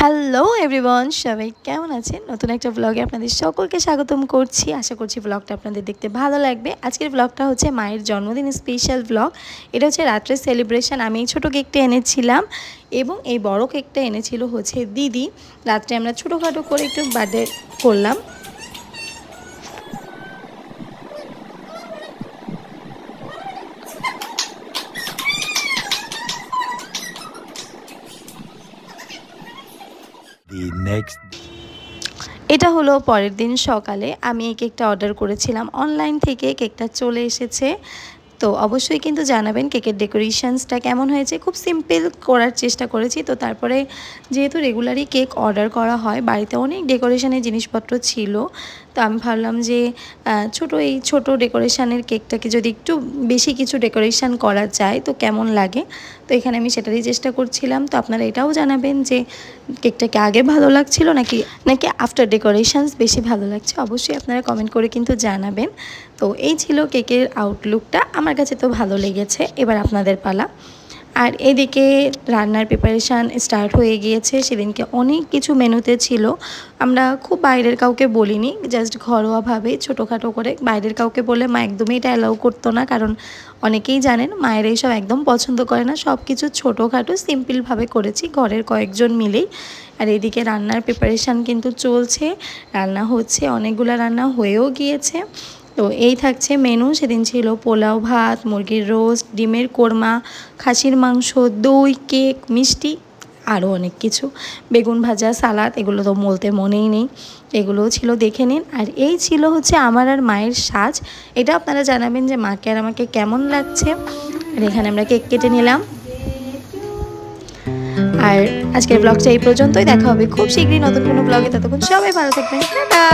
Hello everyone, সবাই কেমন আছেন? নতুন একটা ব্লগে আপনাদের সকলকে স্বাগতম করছি। আশা করছি ব্লগটা আপনাদের দেখতে ভালো লাগবে। আজকের ব্লগটা হচ্ছে মায়ের জন্মদিন স্পেশাল ব্লগ। এটা হচ্ছে রাত্রের সেলিব্রেশন। আমি এই ছোটো কেকটা এনেছিলাম এবং এই বড় কেকটা এনেছিল হচ্ছে দিদি। রাত্রে আমরা ছোটোখাটো করে একটু বার্থডে করলাম। এটা হলো পরের দিন সকালে আমি এই কেকটা অর্ডার করেছিলাম অনলাইন থেকে। কেকটা চলে এসেছে। তো অবশ্যই কিন্তু জানাবেন কেকের ডেকোরেশনসটা কেমন হয়েছে। খুব সিম্পল করার চেষ্টা করেছি। তো তারপরে যেহেতু রেগুলারই কেক অর্ডার করা হয়, বাড়িতে অনেক ডেকোরেশনের জিনিসপত্র ছিল। তো আমি ভাবলাম যে এই ছোট ডেকোরেশনের কেকটাকে যদি একটু বেশি কিছু ডেকোরেশন করা যায় তো কেমন লাগে। তো এখানে আমি সেটারই চেষ্টা করছিলাম। তো আপনারা এটাও জানাবেন যে কেকটাকে আগে ভালো লাগছিল নাকি আফটার ডেকোরেশনস বেশি ভালো লাগছে। অবশ্যই আপনারা কমেন্ট করে কিন্তু জানাবেন। তো এই ছিল কেকের আউটলুকটা। আমার কাছে তো ভালো লেগেছে। এবার আপনাদের পালা। আর এদিকে রান্নার প্রিপারেশান স্টার্ট হয়ে গিয়েছে। সেদিনকে অনেক কিছু মেনুতে ছিল। আমরা খুব বাইরের কাউকে বলিনি, জাস্ট ঘরোয়াভাবে ছোটোখাটো করে। বাইরের কাউকে বলে মা একদমই এটা অ্যালাউ করতো না, কারণ অনেকেই জানেন মায়ের এইসব একদম পছন্দ করে না। সব কিছু ছোটোখাটো সিম্পলভাবে করেছি ঘরের কয়েকজন মিলেই। আর এদিকে রান্নার প্রিপারেশান কিন্তু চলছে, রান্না হচ্ছে, অনেকগুলো রান্না হয়েও গিয়েছে। তো এই থাকছে মেনু। সেদিন ছিল পোলাও, ভাত, মুরগির রোস্ট, ডিমের কোরমা, খাসির মাংস, দই, কেক, মিষ্টি, আরও অনেক কিছু, বেগুন ভাজা, সালাদ, এগুলো তো বলতে মনেই নেই। এগুলোও ছিল, দেখে নিন। আর এই ছিল হচ্ছে আমার আর মায়ের সাজ। এটা আপনারা জানাবেন যে মাকে আর আমাকে কেমন লাগছে। আর এখানে আমরা কেক কেটে নিলাম। আর আজকের ব্লগটা এই পর্যন্তই। দেখা হবে খুব শীঘ্রই নতুন কোনো ব্লগে। ততক্ষণ সবাই ভালো থাকবেন। টাটা।